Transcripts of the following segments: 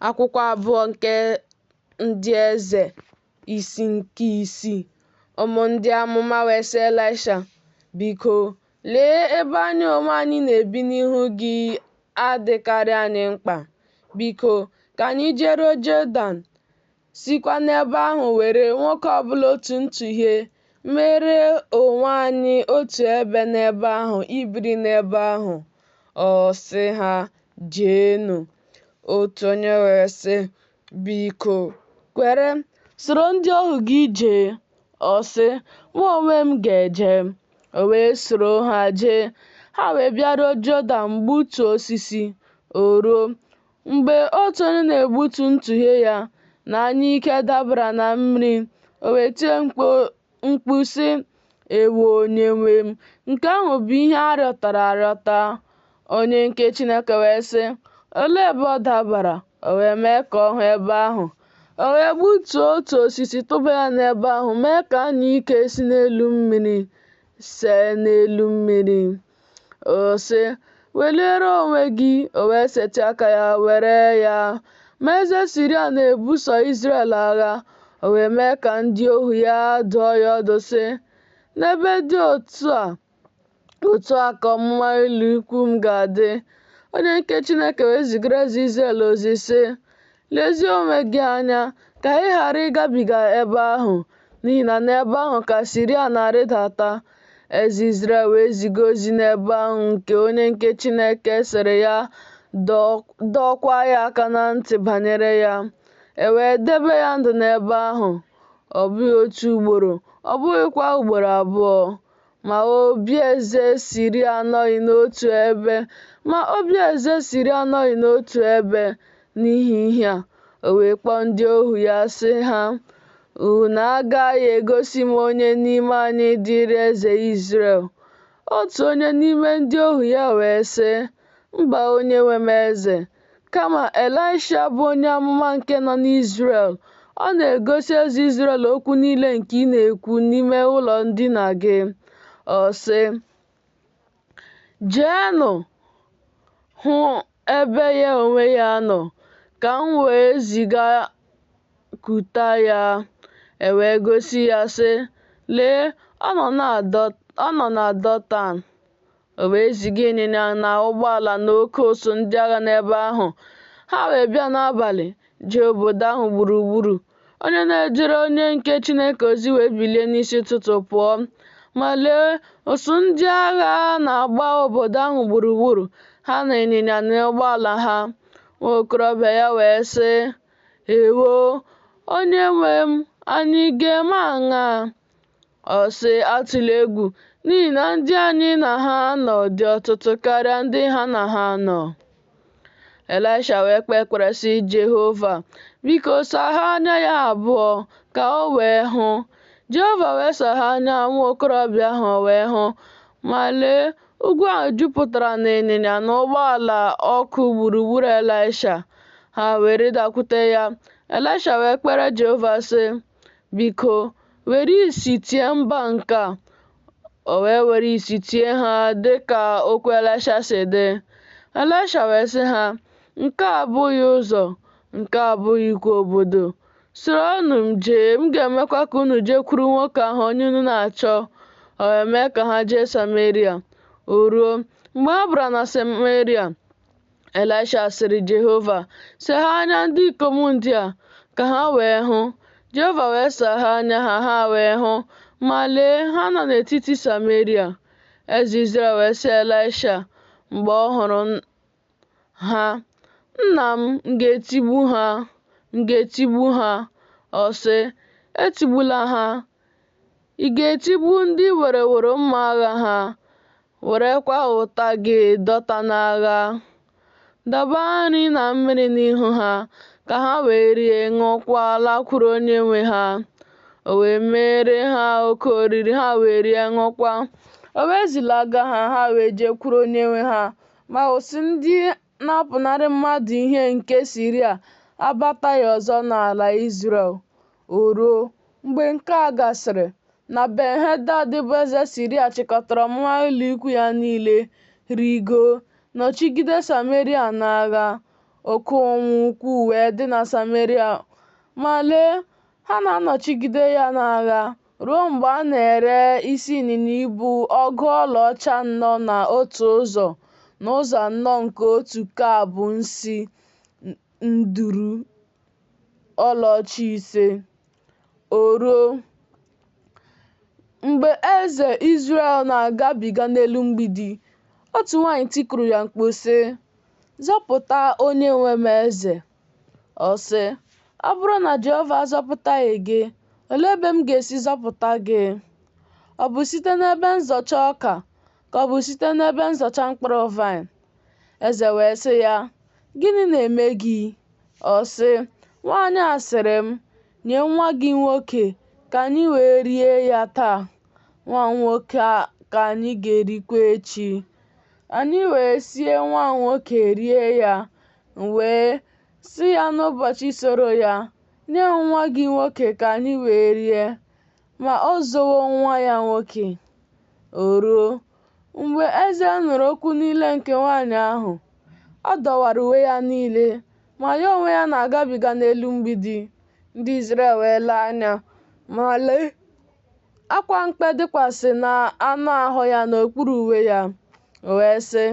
Akwụkwọ abụọ nke ndị eze isi nke isii. Ụmụ ndị amụma wee sị Elisha, biko lee, ebe anyị onwe anyị na-ebi n'ihu gị adịkarị anyị mkpa. Biko ka anyị jeruo Jọdan, sikwa n'ebe ahụ were nwoke ọbụla otu ntụhie, mere onwe anyị otu ebe n'ebe ahụ, ibiri n'ebe ahụ. Ọ sị ha, jeenụ. Otu onye wee sị, biko kwere, soro ndị ohu gị jee. Ọ sị, mụ onwe m ga-eje. O wee soro ha jee. Ha wee bịaruo Jọdan gbutuo osisi. O ruo mgbe otu onye na-egbutu ntụhie ya, na anya ike dabara na mmiri, o wee tie mkpu sị, ewo Onyenwe m, nke ahụ bụ ihe arịọtara arịọta. Onye nke Chineke wee sị, olee ebe ọ dabara? O wee mee ka ọ hụ ebe ahụ. O wee gbutuo otu osisi tụba ya n'ebe ahụ, mee ka anya ike si n'elu mmiri see n'elu mmiri. O sị, weliere onwe gị. O wee setị aka ya were ya. Ma eze Siria na-ebuso Izrel agha. O wee mee ka ndị ohu ya dụọ ya ọdụ sị, n'ebe dị otu a ka ọmụma ụlọ ikwu m ga-adị. Onye nke Chineke wee zigara eze Izrel ozi sị, lezie onwe gị anya ka ị ghara ịgabiga ebe ahụ, n'ihi na n'ebe ahụ ka Siria na-arịdata. Eze Izrel wee ziga ozi n'ebe ahụ, nke onye nke Chineke sịrị ya dọọkwa ya aka na ntị banyere ya. E wee debe ya ndụ n'ebe ahụ, ọ bụghị otu ugboro, ọ bụghịkwa ugboro abụọ. Ma obi eze Siria anọghị n'otu ebe. N'ihi ihe a, o wee kpọọ ndị ohu ya sị ha, unu agaghị egosi m onye n'ime anyị dịrị eze Izrel. Otu onye n'ime ndị ohu ya wee sị, mba, onyenwe m eze, kama Elisha bụ onye amụma nke nọ n'Izrel. Ọ na-egosi eze Izrel okwu niile nke ị na-ekwu n'ime ụlọ ndina gị. Ọ sị, jeenụ hụ ebe ya onwe ya nọ, ka m wee zigakwute ya. E wee gosi ya sị, lee, ọ nọ na Dọtan. O wee ziga ịnyịnya na ụgbọala na oke ụsụ ndị agha n'ebe ahụ. Ha wee bịa n'abalị jee obodo ahụ gburugburu. Onye na-ejere onye nke Chineke ozi wee bilie n'isi ụtụtụ pụọ. Ma lee, ụsụ ndị agha na-agba obodo ahụ gburugburu, ha na ịnyịnya na ụgbọala ha. Nwa okorobịa ya wee sị, ewo Onyenwe m, anyị ga-eme aṅaa? Ọ sị, atụla egwu, n'ihi na ndị anyị na ha nọ dị ọtụtụ karịa ndị ha na ha nọ. Elisha wee kpee ekpere sị Jehova, biko saghe anya ya abụọ ka o wee hụ. Jehova wee saghe anya nwa okorobịa ahụ, o wee hụ. Ma lee, ugwu ahụ jupụtara na ịnyịnya na ụgbọala ọkụ gburugburu Elisha. Ha wee rịdakwute ya. Elisha wee kpere Jehova sị, biko were isi tie mba nke a. O wee were isi tie ha dịka okwu Elisha si dị. Elisha wee sị ha, nke a abụghị ụzọ, nke a abụghịkwa obodo. Soronụ m jee, m ga-emekwa ka unu jekwuru nwoke ahụ onye unu na-achọ. O wee mee ka ha jee Sameria. O ruo mgbe ha bara na Sameria, Elisha sịrị Jehova, saghe anya ndị ikom ndị a ka ha wee hụ. Jehova wee saghe anya ha, ha wee hụ. Ma lee, ha nọ n'etiti Sameria. Eze Izrel wee sị Elisha mgbe ọ hụrụ ha, nna m ga-etigbu ha. Ọ sị, etigbula ha. Ị ga-etigbu ndị wereworo mma agha ha, werekwa ụta gị dọta n'agha. Daba nri na mmiri n'ihu ha, ka ha wee rie, ṅụọkwa, lakwuru onye nwe ha. O wee meere ha oke oriri, ha wee rie, ṅụọkwa. O wee zilaga ha, ha wee jekwuru onye nwe ha. Ma ụsụ ndị na-apụnara mmadụ ihe nke Siria abataghị ọzọ n'ala Izrel. O ruo mgbe nke a gasịrị, na Ben-Hadad bụ eze Siria chịkọtara ọmụma ụlọ ikwu ya niile, rigoo, nọchigide Sameria n'agha. Oke ụnwụ ukwu wee wee dị na Sameria, ma lee, ha na-anọchigide ya n'agha ruo mgbe a na-ere isi ịnyịnya ibu ọgụ ọlaọcha anọ na otu ụzọ n'ụzọ anọ nke otu kabụ nsi nduru ọlaọcha 5. O ruo mgbe eze Izrel na-agabiga n'elu mgbidi, otu nwanyị tikuru ya mkpu sị, "Zọpụta onye nwe m eze." Ọ sị, "Ọ bụrụ na Jehova azọpụtaghị gị, olee ebe m ga-esi zọpụta gị? Ọ bụ site n'ebe nzọcha ọka ka ọ bụ site n'ebe nzọcha mkpụrụ vaịn?" Eze wee sị ya, "Gịnị na-eme gị?" Ọ sị, "Nwaanyị a sịrị m, nye nwa gị nwoke ka anyị wee rie ya taa. Nwa nwoke ka anyị ga-erikwa echi." Anyị wee sie nwa nwoke rie ya. M wee sị ya n'ụbọchị soro ya, "Nye m nwa gị nwoke ka anyị wee rie." Ma o zowo nwa ya nwoke. O ruo mgbe eze nụrụ okwu niile nke nwaanyị ahụ, ọ dọwara uwe ya niile, ma ya onwe ya na-agabiga n'elu mgbidi. Ndị Izrel wee lee anya, ma lee, akwa mkpe dịkwasị na anụ ahụ ya n'okpuru uwe ya. O wee sị,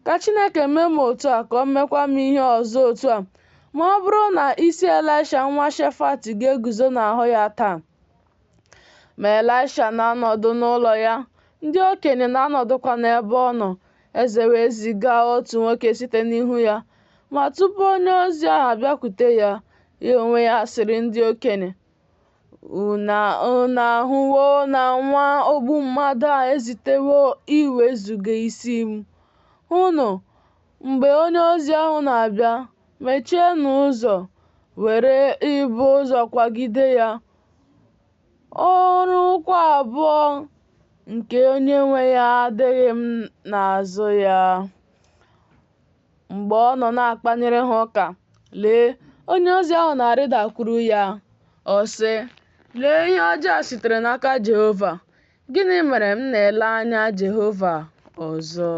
"Ka Chineke mee m otu a ka o mekwa m ihe ọzọ otu a, ma ọ bụrụ na isi Elisha nwa Shafat ga-eguzo n'ahụ ya taa." Ma Elisha na-anọdụ n'ụlọ ya, ndị okenye na-anọdụkwa n'ebe ọ nọ. Eze wee ziga otu nwoke site n'ihu ya, ma tupu onye ozi ahụ abịakwute ya, ya onwe ya sịrị ndị okenye, "Unu ahụwo na nwa ogbu mmadụ a ezitewo iwezuga isi m. Hụnụ, mgbe onye ozi ahụ na-abịa, mechienụ ụzọ, were ibu ụzọ kwagide ya. Ọrụ ụkwụ abụọ nke onye nwe ya adịghị m n'azụ ya." Mgbe ọ nọ na-akpanyere ha ụka, lee, onye ozi ahụ na-arịdakwuru ya. Ọ sị, "Lee, ihe ọjọọ sitere n'aka Jehova. Gịnị mere m na-ele anya Jehova ọzọ?"